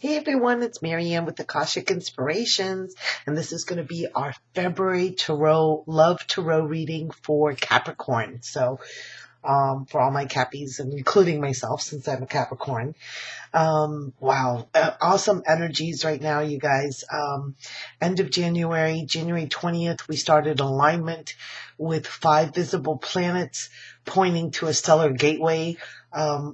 Hey everyone, it's Marianne with Akashic Inspirations, and this is going to be our February Love Tarot reading for Capricorn. So, for all my Cappies, and including myself, since I'm a Capricorn. Wow, awesome energies right now, you guys. End of January, January 20th, we started alignment with 5 visible planets pointing to a stellar gateway,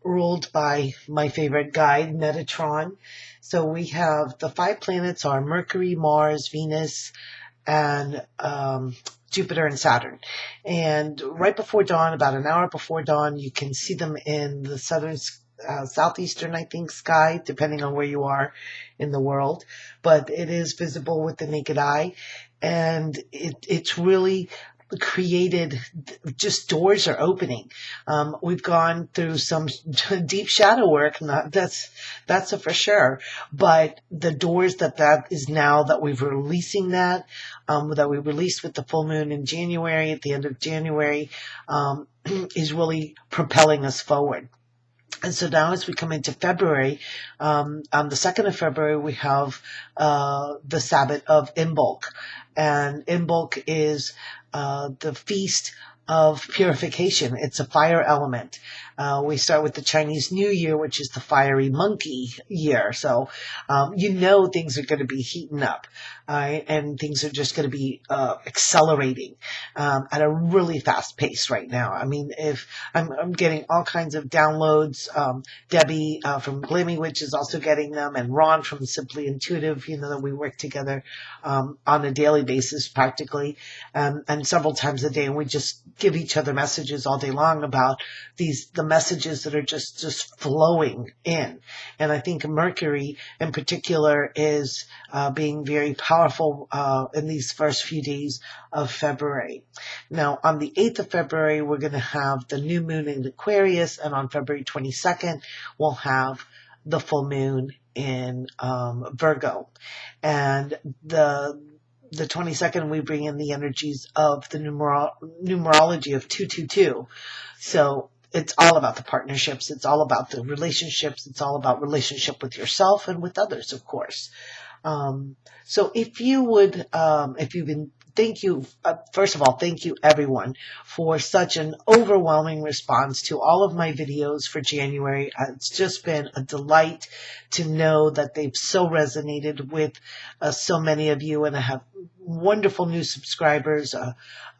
ruled by my favorite guide, Metatron. So we have the 5 planets are Mercury, Mars, Venus, and Jupiter and Saturn. And right before dawn, about an hour before dawn, you can see them in the southeastern, I think, sky, depending on where you are in the world. But it is visible with the naked eye. And it's really created, just doors are opening. We've gone through some deep shadow work, that's a for sure, but the doors that is now that we've releasing that we released with the full moon in January, at the end of January, is really propelling us forward. And so now as we come into February, on the 2nd of February, we have the Sabbath of Imbolc. And Imbolc is the feast of purification. It's a fire element. We start with the Chinese New Year, which is the fiery monkey year. So, things are going to be heating up, and things are just going to be accelerating at a really fast pace right now. I mean, if I'm getting all kinds of downloads. Debbie from Glammy Witch is also getting them, and Ron from Simply Intuitive. That we work together on a daily basis, practically, and several times a day, and we just give each other messages all day long about the messages that are just flowing in. And I think Mercury in particular is being very powerful in these first few days of February. Now, on the 8th of February, we're going to have the new moon in Aquarius, and on February 22nd, we'll have the full moon in Virgo. And the 22nd, we bring in the energies of the numerology of 222. So it's all about the partnerships. It's all about the relationships. It's all about relationship with yourself and with others, of course. So if you would, thank you, first of all, thank you everyone for such an overwhelming response to all of my videos for January. It's just been a delight to know that they've so resonated with so many of you, and I have wonderful new subscribers,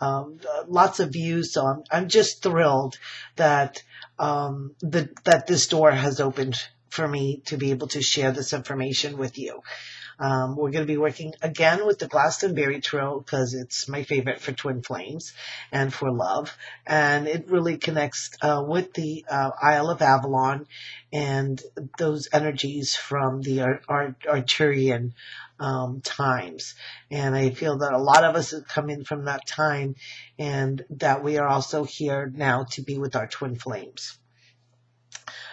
lots of views. So I'm just thrilled that that this door has opened for me to be able to share this information with you. We're going to be working again with the Glastonbury Tarot because it's my favorite for twin flames and for love. And it really connects with the Isle of Avalon and those energies from the Arthurian times. And I feel that a lot of us have come in from that time, and that we are also here now to be with our twin flames.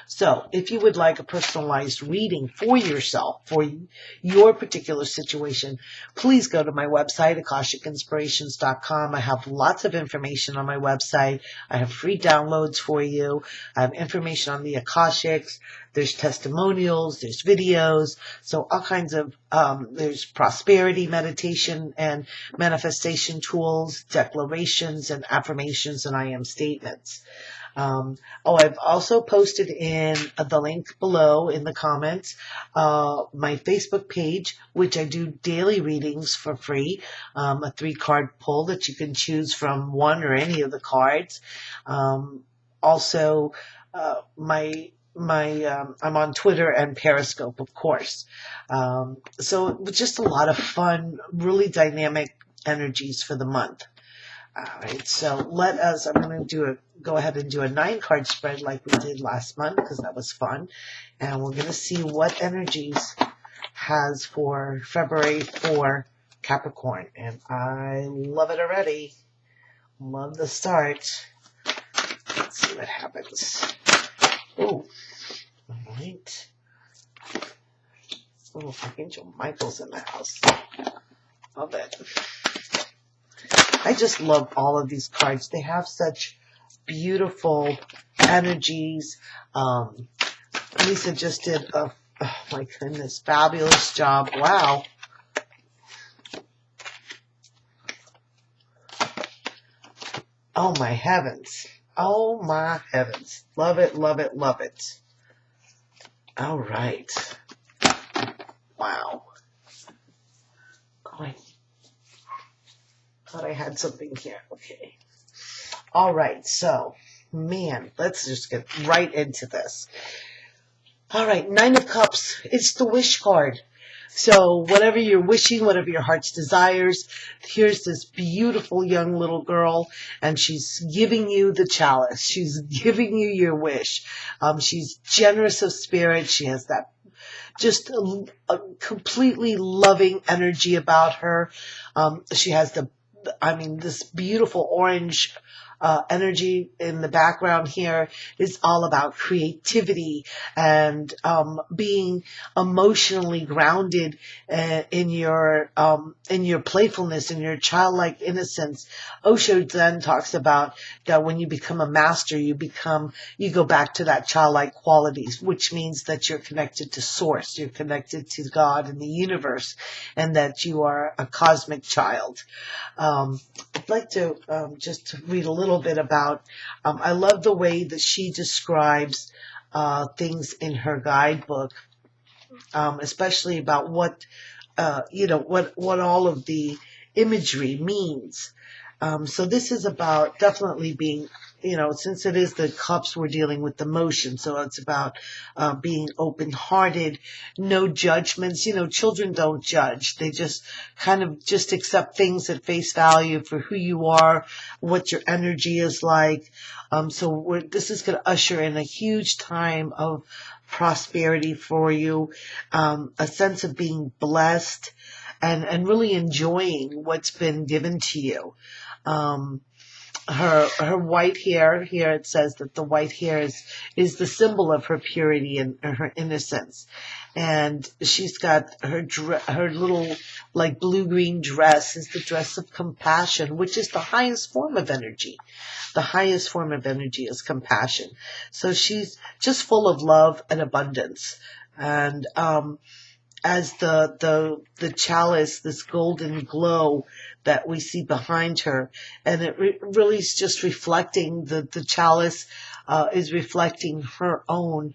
So if you would like a personalized reading for yourself, for your particular situation, please go to my website, akashicinspirations.com. I have lots of information on my website. I have free downloads for you. I have information on the Akashics. There's testimonials, there's videos, so all kinds of, there's prosperity meditation and manifestation tools, declarations and affirmations, and I am statements. I've also posted in the link below in the comments, my Facebook page, which I do daily readings for free, a 3-card pull that you can choose from one or any of the cards. Also, I'm on Twitter and Periscope, of course. So it was just a lot of fun, really dynamic energies for the month. All right, so I'm going to go ahead and do a 9-card spread like we did last month because that was fun. And we're going to see what energies has for February for Capricorn. And I love it already. Love the start. Let's see what happens. Oh, all right. Oh, Archangel Michael's in the house. Love it. I just love all of these cards. They have such beautiful energies. Lisa just did a Oh my goodness, fabulous job. Wow. Oh my heavens. Oh my heavens. Love it, love it, love it. All right. Wow. Oh, I thought I had something here. Okay. All right. So, man, let's just get right into this. All right. Nine of Cups. It's the wish card. So whatever you're wishing, whatever your heart's desires, here's this beautiful young little girl, and she's giving you the chalice. She's giving you your wish. She's generous of spirit. She has that just a completely loving energy about her. She has this beautiful orange energy in the background here is all about creativity and being emotionally grounded in your playfulness, in your childlike innocence. Osho then talks about that when you become a master, you go back to that childlike qualities, which means that you're connected to source, you're connected to God and the universe, and that you are a cosmic child. I'd like to just read a little bit about, I love the way that she describes things in her guidebook, especially about what all of the imagery means. So this is about definitely being, since it is the cups, we're dealing with emotion. So it's about being open-hearted, no judgments. Children don't judge. They just kind of just accept things at face value for who you are, what your energy is like. So this is going to usher in a huge time of prosperity for you, a sense of being blessed and really enjoying what's been given to you. Her white hair here, it says that the white hair is the symbol of her purity and her innocence. And she's got her little like blue-green dress is the dress of compassion, which is the highest form of energy. The highest form of energy is compassion. So she's just full of love and abundance. And as the chalice, this golden glow that we see behind her, and it really is just reflecting the chalice is reflecting her own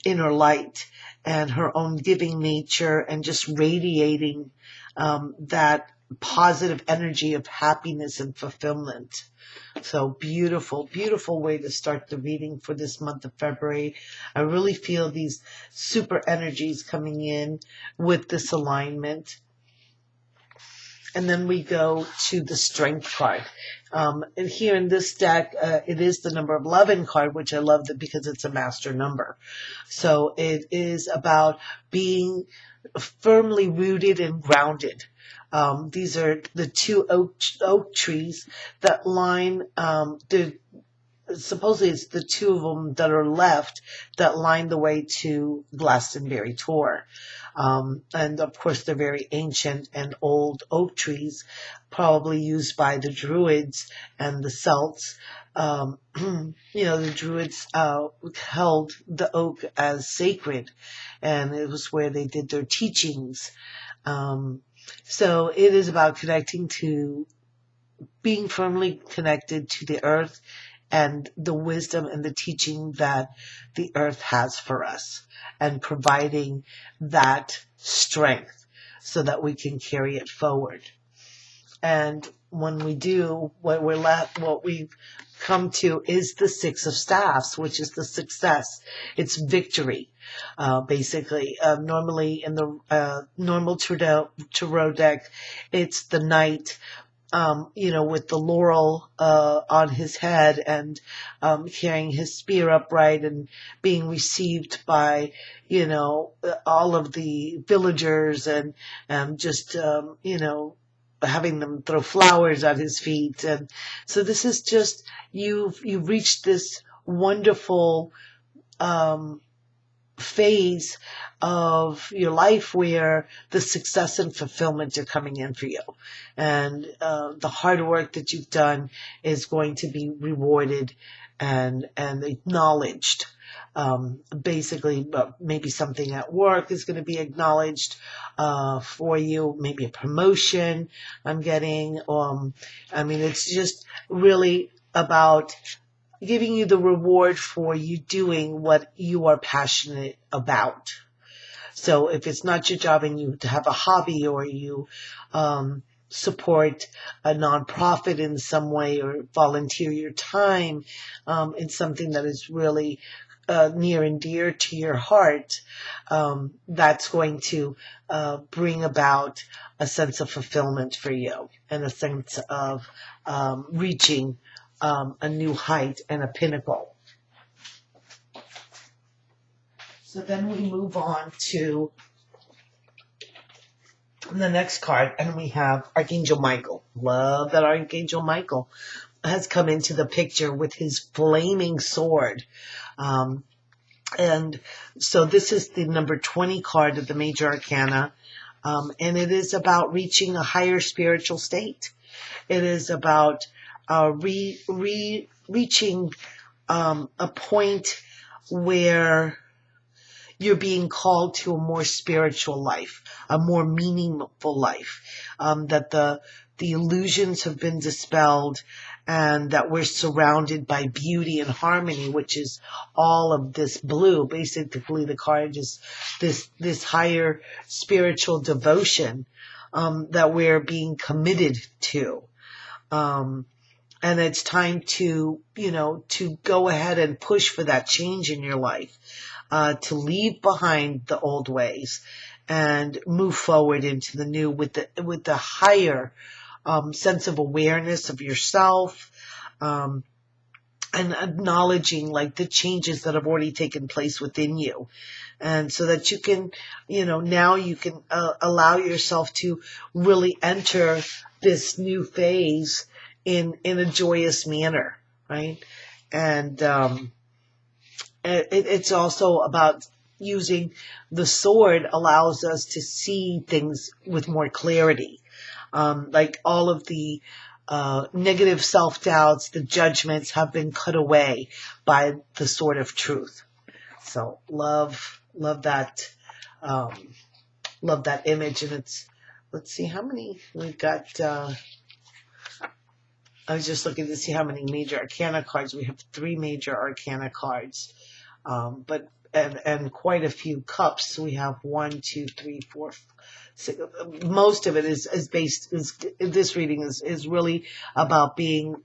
inner light and her own giving nature, and just radiating that positive energy of happiness and fulfillment. So beautiful, beautiful way to start the reading for this month of February. I really feel these super energies coming in with this alignment. And then we go to the Strength card. And here in this deck, it is the number of 11 card, which I love that because it's a master number. So it is about being firmly rooted and grounded. These are the two oak trees that line supposedly it's the two of them that are left that line the way to Glastonbury Tor. And of course they're very ancient and old oak trees, probably used by the Druids and the Celts. The Druids held the oak as sacred, and it was where they did their teachings. So it is about connecting to being firmly connected to the earth and the wisdom and the teaching that the earth has for us, and providing that strength so that we can carry it forward. And when we do, what we've come to is the Six of Staffs, which is the success. It's victory. Basically, normally in the normal tarot deck, it's the knight, with the laurel on his head, and carrying his spear upright and being received by, all of the villagers, and just, having them throw flowers at his feet. And so this is just, you've reached this wonderful phase of your life where the success and fulfillment are coming in for you, and the hard work that you've done is going to be rewarded and acknowledged. basically, maybe something at work is going to be acknowledged for you, maybe a promotion I'm getting. I mean, it's just really about giving you the reward for you doing what you are passionate about. So if it's not your job and you have a hobby, or you support a nonprofit in some way, or volunteer your time in something that is really near and dear to your heart, that's going to bring about a sense of fulfillment for you, and a sense of reaching a new height and a pinnacle. So then we move on to the next card, and we have Archangel Michael. Love that Archangel Michael has come into the picture with his flaming sword. And so this is the number 20 card of the Major Arcana, and it is about reaching a higher spiritual state. It is about reaching a point where you're being called to a more spiritual life, a more meaningful life, that the illusions have been dispelled, and that we're surrounded by beauty and harmony, which is all of this blue. Basically, the card is this higher spiritual devotion that we're being committed to. And it's time to go ahead and push for that change in your life. To leave behind the old ways and move forward into the new with the higher sense of awareness of yourself, and acknowledging like the changes that have already taken place within you, and so that you can, now you can allow yourself to really enter this new phase in a joyous manner, right? And it's also about using the sword allows us to see things with more clarity. Like all of the negative self-doubts, the judgments have been cut away by the sword of truth. So love that, love that image. And let's see how many we've got. I was just looking to see how many Major Arcana cards. We have 3 Major Arcana cards. But quite a few cups. We have 1, 2, 3, 4, 6. Most of it is based. This reading is really about being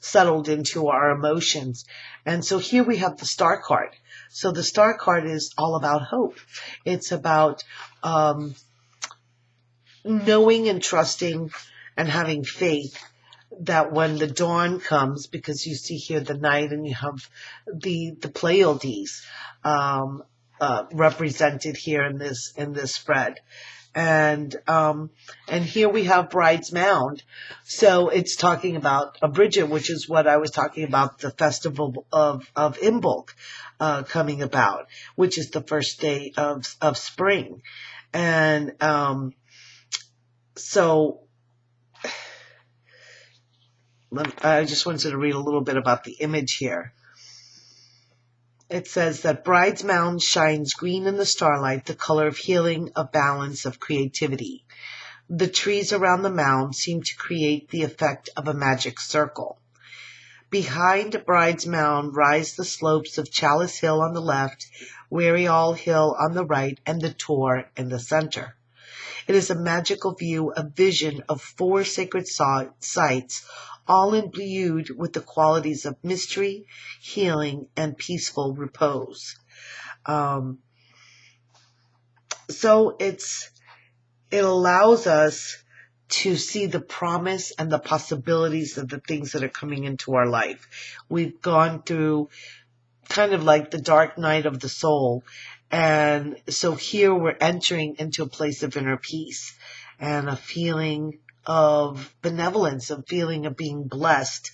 settled into our emotions. And so here we have the Star card. So the Star card is all about hope. It's about knowing and trusting and having faith that when the dawn comes, because you see here the night, and you have the Pleiades represented here in this spread, and here we have Bride's Mound. So it's talking about a Bridget, which is what I was talking about, the festival of Imbolc coming about, which is the first day of spring, and so. I just wanted to read a little bit about the image here. It says that Bride's Mound shines green in the starlight, the color of healing, of balance, of creativity. The trees around the mound seem to create the effect of a magic circle. Behind Bride's Mound rise the slopes of Chalice Hill on the left, Weary-all Hill on the right, and the Tor in the center. It is a magical view, a vision of 4 sacred sites, all imbued with the qualities of mystery, healing, and peaceful repose. So it allows us to see the promise and the possibilities of the things that are coming into our life. We've gone through kind of like the dark night of the soul. And so here we're entering into a place of inner peace and a feeling of benevolence, a feeling of being blessed.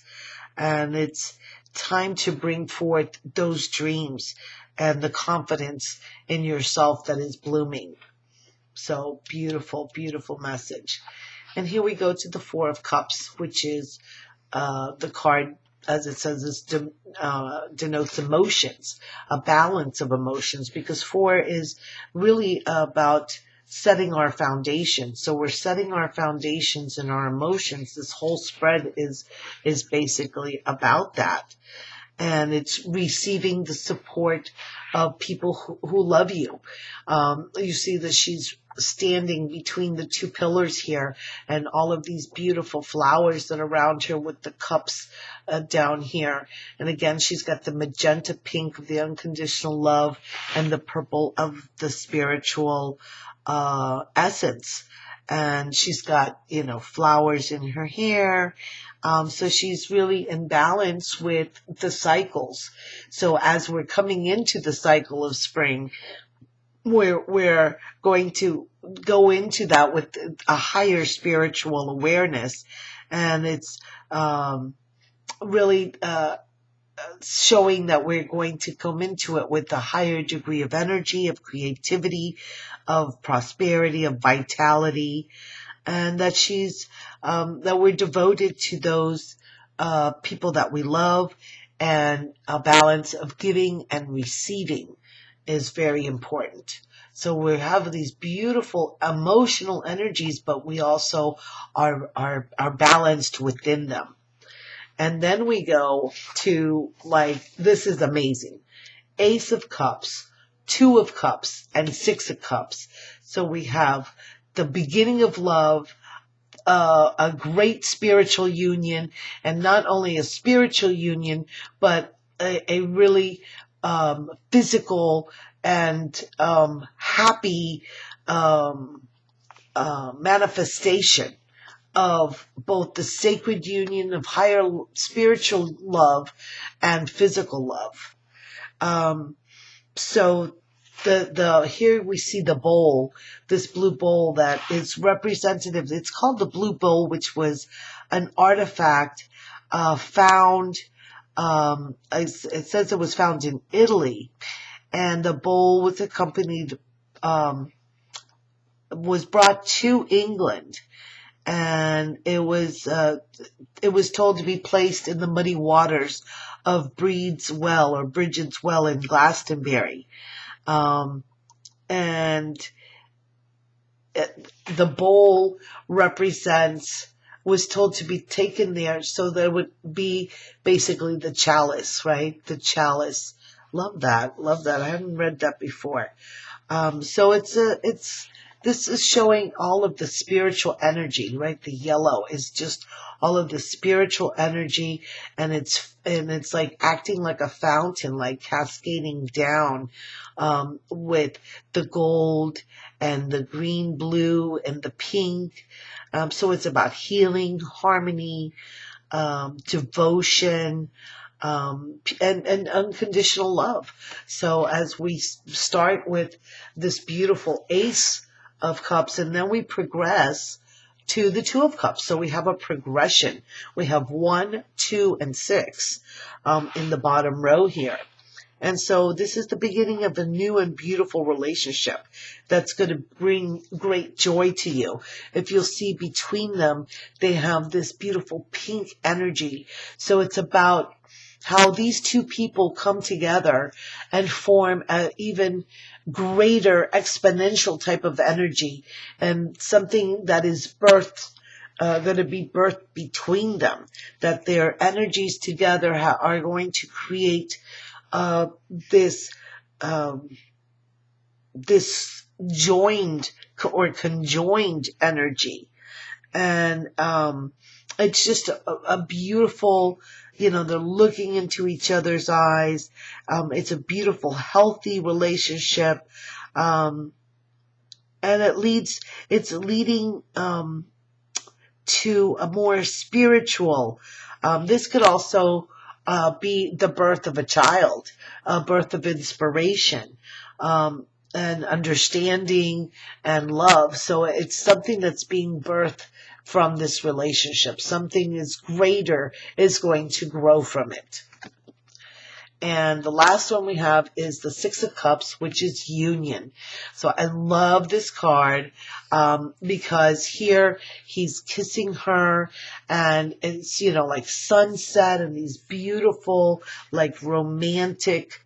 And it's time to bring forth those dreams and the confidence in yourself that is blooming. So beautiful, beautiful message. And here we go to the 4 of Cups, which is the card as it says, this denotes emotions, a balance of emotions, because 4 is really about setting our foundation. So we're setting our foundations and our emotions. This whole spread is basically about that. And it's receiving the support of people who love you. You see that she's standing between the two pillars here, and all of these beautiful flowers that are around her with the cups down here. And again, she's got the magenta pink of the unconditional love and the purple of the spiritual essence. And she's got, flowers in her hair. So she's really in balance with the cycles. So as we're coming into the cycle of spring, we're going to go into that with a higher spiritual awareness. And it's really showing that we're going to come into it with a higher degree of energy, of creativity, of prosperity, of vitality, and that that we're devoted to those people that we love, and a balance of giving and receiving is very important. So we have these beautiful emotional energies, but we also are balanced within them. And then we go to, this is amazing. Ace of Cups, 2 of Cups, and 6 of Cups. So we have the beginning of love, a great spiritual union, and not only a spiritual union, but a really physical and happy manifestation of both the sacred union of higher spiritual love and physical love. So here we see the bowl, this blue bowl that is representative. It's called the blue bowl, which was an artifact found. It says it was found in Italy, and the bowl was accompanied, was brought to England, and it was told to be placed in the muddy waters of Breed's Well or Bridget's Well in Glastonbury. And the bowl was told to be taken there so there would be basically the chalice, right? The chalice. Love that. I haven't read that before. So this is showing all of the spiritual energy, right? The yellow is just all of the spiritual energy, and it's like acting like a fountain, like cascading down, with the gold and the green, blue, and the pink. So it's about healing, harmony, devotion, and unconditional love. So as we start with this beautiful Ace of Cups, and then we progress to the 2 of Cups. So we have a progression. We have 1, 2, and 6 in the bottom row here. And so this is the beginning of a new and beautiful relationship that's going to bring great joy to you. If you'll see between them, they have this beautiful pink energy. So it's about how these two people come together and form an even greater exponential type of energy, and something that is birthed, going to be birthed between them, that their energies together are going to create this joined or conjoined energy. And it's just a beautiful, they're looking into each other's eyes. It's a beautiful, healthy relationship. And it's leading to a more spiritual. This could also be the birth of a child, a birth of inspiration, and understanding and love. So it's something that's being birthed from this relationship. Something is greater is going to grow from it. And the last one we have is the Six of Cups, which is union. So I love this card because here he's kissing her, and it's, like sunset and these beautiful, like romantic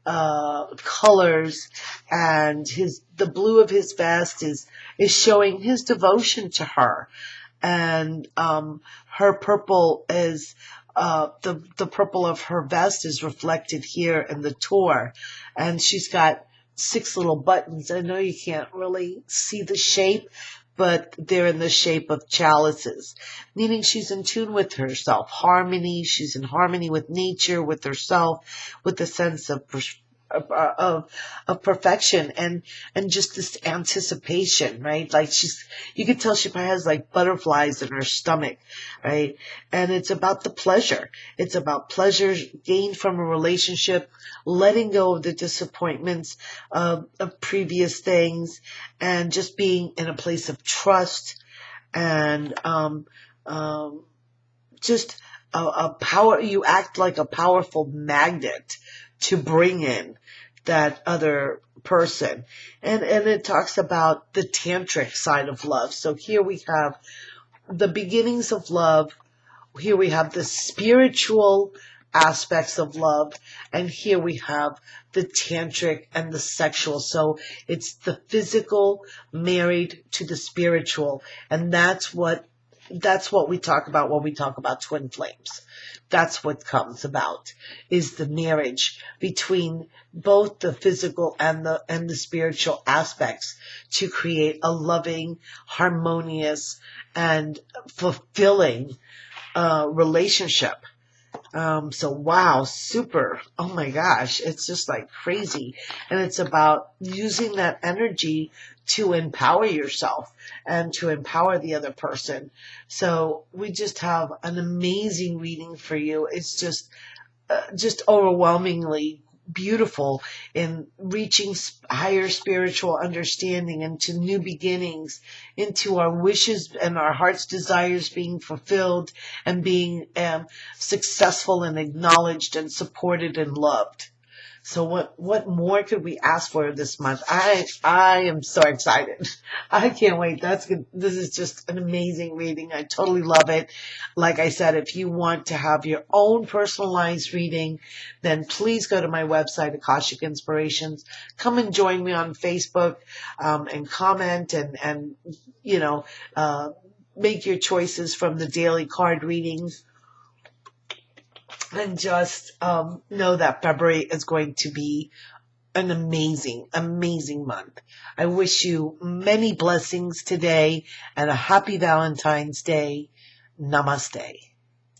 colors, and the blue of his vest is showing his devotion to her, and her purple is the purple of her vest is reflected here in the tour, and she's got 6 little buttons. I know you can't really see the shape, but they're in the shape of chalices, meaning she's in tune with herself, harmony. She's in harmony with nature, with herself, with a sense of perfection, and just this anticipation, right? Like you could tell she probably has like butterflies in her stomach, right? And it's about the pleasure. It's about pleasure gained from a relationship, letting go of the disappointments of previous things, and just being in a place of trust, and just a power. You act like a powerful magnet to bring in that other person. And it talks about the tantric side of love. So here we have the beginnings of love. Here we have the spiritual aspects of love. And here we have the tantric and the sexual. So it's the physical married to the spiritual. And that's what we talk about when we talk about twin flames. That's what comes about, is the marriage between both the physical and the spiritual aspects to create a loving, harmonious, and fulfilling relationship. So wow, super. Oh my gosh, it's just like crazy. And it's about using that energy to empower yourself and to empower the other person. So we just have an amazing reading for you. It's just overwhelmingly beautiful in reaching higher spiritual understanding, into new beginnings, into our wishes and our heart's desires being fulfilled, and being successful and acknowledged and supported and loved. So what more could we ask for this month? I am so excited. I can't wait. This is just an amazing reading. I totally love it. Like I said, if you want to have your own personalized reading, then please go to my website, Akashic Inspirations. Come and join me on Facebook, and comment, and make your choices from the daily card readings. And just know that February is going to be an amazing, amazing month. I wish you many blessings today and a happy Valentine's Day. Namaste.